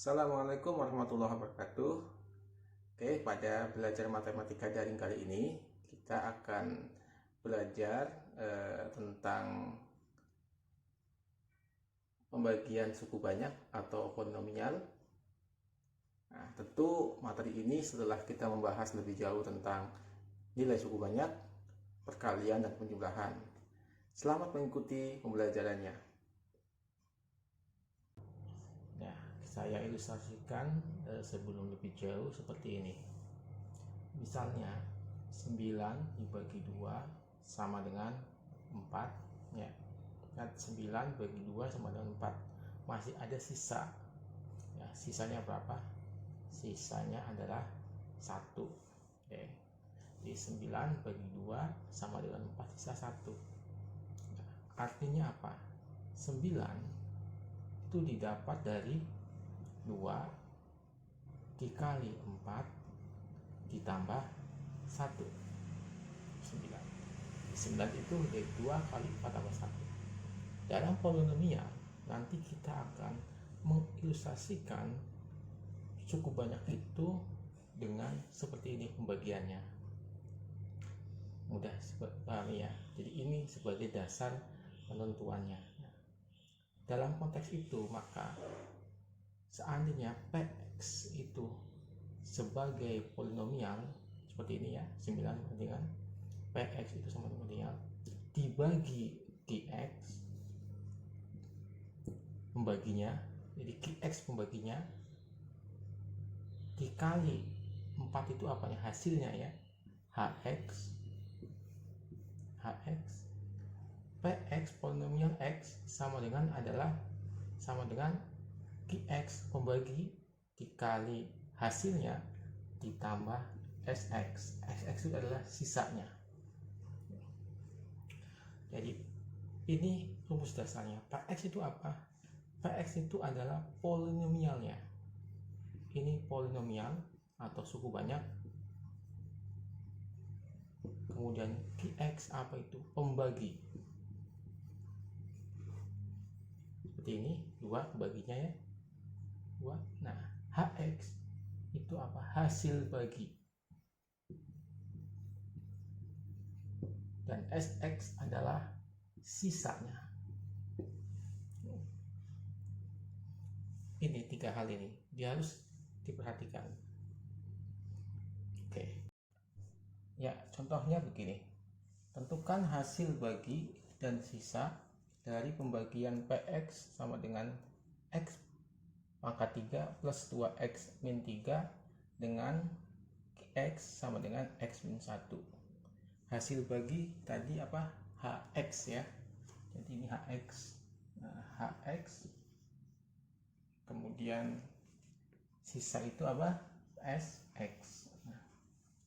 Assalamualaikum warahmatullahi wabarakatuh. Oke, pada belajar matematika daring kali ini kita akan belajar tentang pembagian suku banyak atau polinomial. Nah, tentu materi ini setelah kita membahas lebih jauh tentang nilai suku banyak, perkalian, dan penjumlahan. Selamat mengikuti pembelajarannya. Nah, saya ilustrasikan sebelum lebih jauh seperti ini. Misalnya 9 dibagi 2 sama dengan 4 ya. 9 bagi 2 sama dengan 4. Masih ada sisa. Ya, sisanya berapa? Sisanya adalah 1. Oke. Jadi 9 bagi 2 sama dengan 4, sisa 1. Nah, artinya apa? 9 itu didapat dari 2 dikali 4 ditambah 1. 9 itu dari 2 kali 4 tambah 1. Dalam polinomial nanti kita akan mengilustrasikan suku banyak itu dengan seperti ini pembagiannya. Mudah pahami ya. Jadi ini sebagai dasar penentuannya. Dalam konteks itu maka seandainya Px itu sebagai polinomial seperti ini ya, 9 dengan Px itu sama polinomial dibagi Qx pembaginya, jadi Qx pembaginya dikali 4 itu apanya? Hasilnya ya, Hx Px polinomial x sama dengan Qx pembagi dikali hasilnya ditambah Sx. Sx itu adalah sisanya. Jadi ini rumus dasarnya. Px itu apa? Px itu adalah polinomialnya. Ini polinomial atau suku banyak. Kemudian Qx apa itu? Pembagi. Seperti ini, 2 baginya ya. 2. Nah, Hx itu apa? Hasil bagi. Dan Sx adalah sisanya. Ini 3 hal ini dia harus diperhatikan. Oke. Ya, contohnya begini. Tentukan hasil bagi dan sisa dari pembagian Px sama dengan X pangkat 3 plus 2X min 3 dengan X sama dengan X min 1. Hasil bagi tadi apa? Hx ya. Jadi ini Hx. Nah, Hx. Kemudian sisa itu apa? Sx. Nah,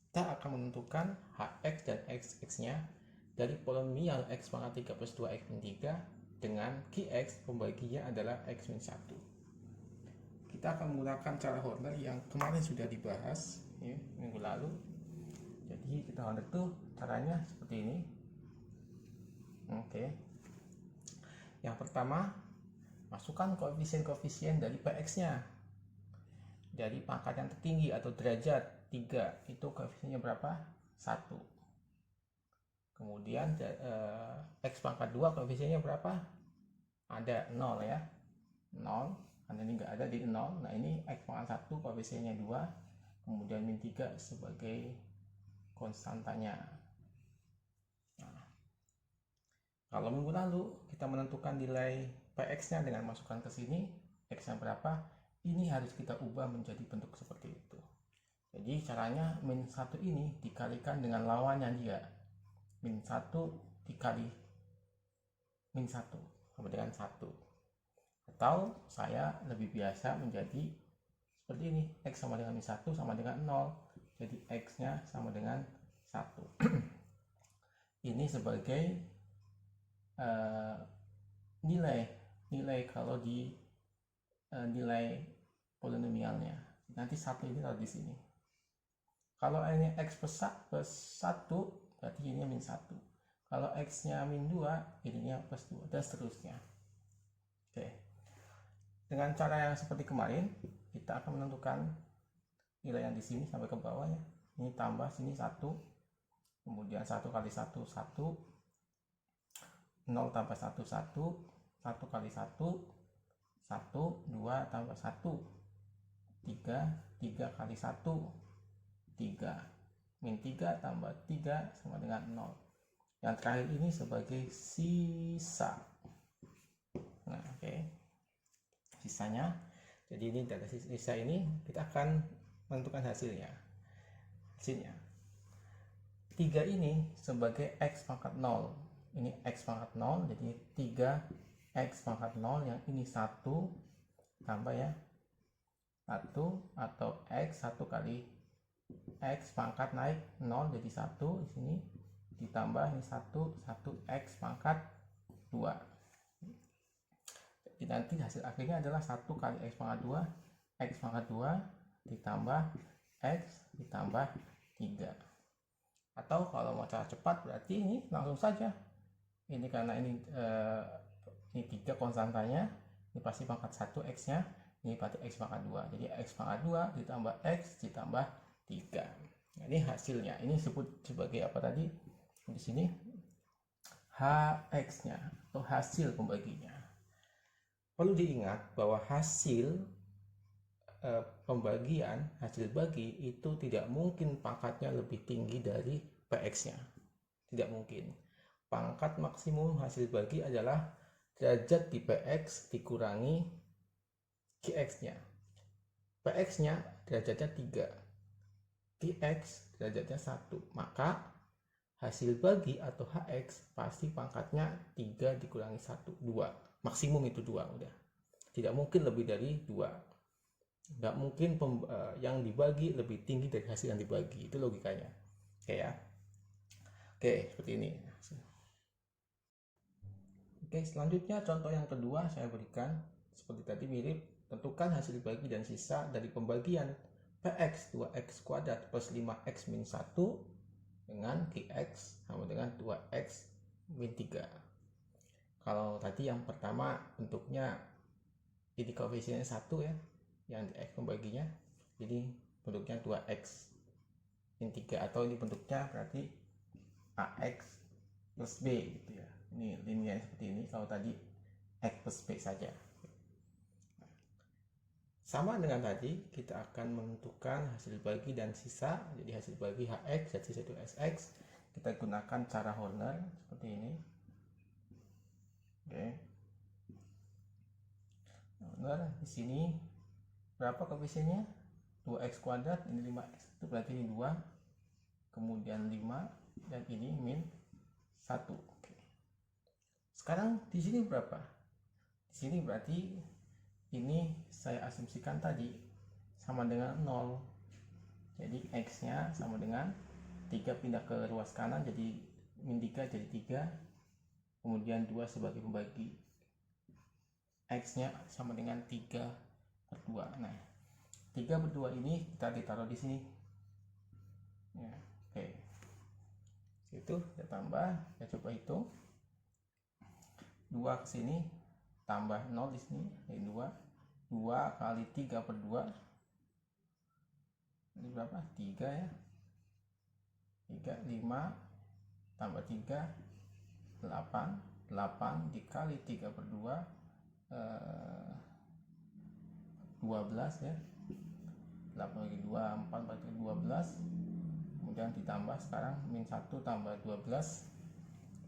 kita akan menentukan Hx dan Xx-nya dari polinomial X pangkat 3 plus 2X min 3 dengan Qx pembaginya adalah X min 1. Kita akan menggunakan cara Horner yang kemarin sudah dibahas ya, minggu lalu. Jadi kita Horner itu caranya seperti ini. Oke. Yang pertama, masukkan koefisien-koefisien dari Px-nya. Dari pangkat yang tertinggi atau derajat 3 itu koefisiennya berapa? 1. Kemudian X pangkat 2 koefisiennya berapa? Ada 0 ya. 0. Karena ini nggak ada di 0. Nah ini X pangkat 1 koefisiennya 2. Kemudian min 3 sebagai konstantanya. Nah, kalau minggu lalu kita menentukan nilai Px-nya dengan masukkan ke sini, X-nya berapa? Ini harus kita ubah menjadi bentuk seperti itu. Jadi caranya min 1 ini dikalikan dengan lawannya dia. Min 1 dikali min 1 sama dengan 1. Atau saya lebih biasa menjadi seperti ini. X sama dengan min 1 sama dengan 0. Jadi X-nya sama dengan 1. Ini sebagai nilai kalau di nilai polinomialnya. Nanti 1 ini taruh di sini. Kalau ini X plus 1 berarti ini min 1. Kalau X-nya min 2, ininya plus 2 dan seterusnya. Oke. Dengan cara yang seperti kemarin, kita akan menentukan nilai yang di sini sampai ke bawah ya. Ini tambah sini 1, kemudian 1 kali 1 1, 0 tambah 1 1, 1 kali 1 1, 2 tambah 1 3, 3 kali 1 3, min 3 tambah 3 sama dengan 0. Yang terakhir ini sebagai sisa. Nah, oke. Sisanya. Jadi ini dari sisa ini kita akan menentukan hasilnya. 3 ini sebagai X pangkat 0. Ini X pangkat 0, jadi 3 X pangkat 0, yang ini 1 tambah ya 1 atau X 1 kali X pangkat naik 0 jadi 1, di sini ditambah ini 1 X pangkat 2. Jadi nanti hasil akhirnya adalah 1 kali X pangkat 2, X pangkat 2 ditambah X ditambah 3. Atau kalau mau cara cepat berarti ini langsung saja. Ini karena ini 3 konstantanya, ini pasti pangkat 1 X nya, ini berarti X pangkat 2. Jadi X pangkat 2 ditambah X ditambah 3. Nah, ini hasilnya. Ini disebut sebagai apa tadi? Di sini HX nya atau hasil pembaginya. Perlu diingat bahwa hasil pembagian, hasil bagi itu tidak mungkin pangkatnya lebih tinggi dari PX nya. Tidak mungkin. Pangkat maksimum hasil bagi adalah derajat di PX dikurangi QX nya. PX nya derajatnya 3, QX derajatnya 1. Maka hasil bagi atau HX pasti pangkatnya 3 dikurangi 1, 2. Maksimum itu 2 udah. Tidak mungkin lebih dari 2. Nggak mungkin yang dibagi lebih tinggi dari hasil yang dibagi. Itu logikanya. Oke ya. Oke, seperti ini. Oke, selanjutnya contoh yang kedua saya berikan. Seperti tadi mirip. Tentukan hasil bagi dan sisa dari pembagian PX 2X kuadrat plus 5X min 1 dengan QX sama dengan 2X min 3. Kalau tadi yang pertama bentuknya ini koefisiennya 1 ya, yang di X pembaginya, jadi bentuknya 2X min 3, atau ini bentuknya berarti AX plus B gitu ya. Ini linear seperti ini. Kalau tadi X plus B saja. Sama dengan tadi, kita akan menentukan hasil bagi dan sisa. Jadi hasil bagi HX dan sisa itu SX. Kita gunakan cara Horner seperti ini. Oke. Horner di sini berapa koefisiennya? 2x kuadrat, ini 5x, itu berarti ini 2, kemudian 5, dan ini min 1. Oke. Sekarang di sini berapa? Di sini berarti ini saya asumsikan tadi sama dengan 0. Jadi X nya sama dengan 3 pindah ke ruas kanan, jadi min 3 jadi 3, kemudian 2 sebagai pembagi. X nya sama dengan 3/2. Nah, 3/2 ini kita ditaruh di sini ya. Oke, itu kita tambah, kita coba hitung 2 ke sini tambah 0 di sini, jadi 2 kali 3/2 ini berapa? 3 ya, 3, 5 tambah 3 8 dikali 3/2 12 ya, 8 bagi 2 4 bagi 12, kemudian ditambah sekarang min 1 tambah 12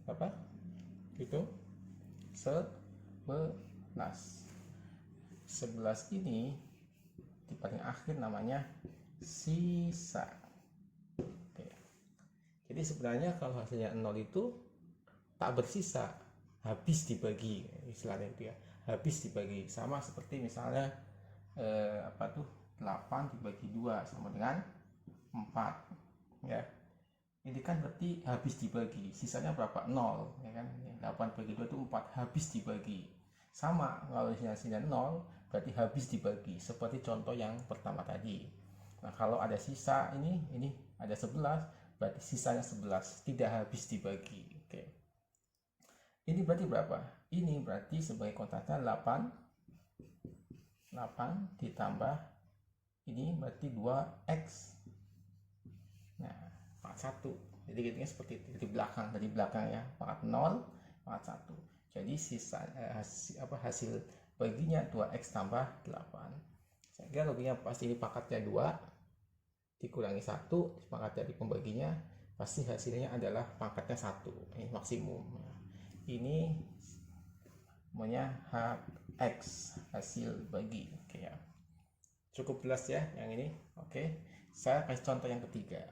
berapa? Itu 11 ini di paling akhir namanya sisa. Oke. Jadi sebenarnya kalau hasilnya 0 itu tak bersisa, habis dibagi, istilahnya itu ya, habis dibagi. Sama seperti misalnya 8 dibagi 2 sama dengan 4 ya. Ini kan berarti habis dibagi, sisanya berapa? 0 ya kan. 8 bagi 2 itu 4, habis dibagi. Sama kalau hasilnya 0 berarti habis dibagi, seperti contoh yang pertama tadi. Nah, kalau ada sisa ini ada 11, berarti sisanya 11, tidak habis dibagi. Oke. Ini berarti berapa? Ini berarti sebagai konstanta 8 ditambah ini berarti 2x. Nah, pangkat 1. Jadi hitungnya seperti itu dari belakang ya, pangkat 0 pangkat 1. Jadi sisa hasil baginya 2x tambah 8. Saya kira lebihnya pasti ini pangkatnya 2 dikurangi 1, pangkat dari pembaginya pasti hasilnya adalah pangkatnya 1. Ini maksimum. Ini namanya Hx, hasil bagi. Oke ya. Cukup jelas ya yang ini. Oke. Saya kasih contoh yang ketiga.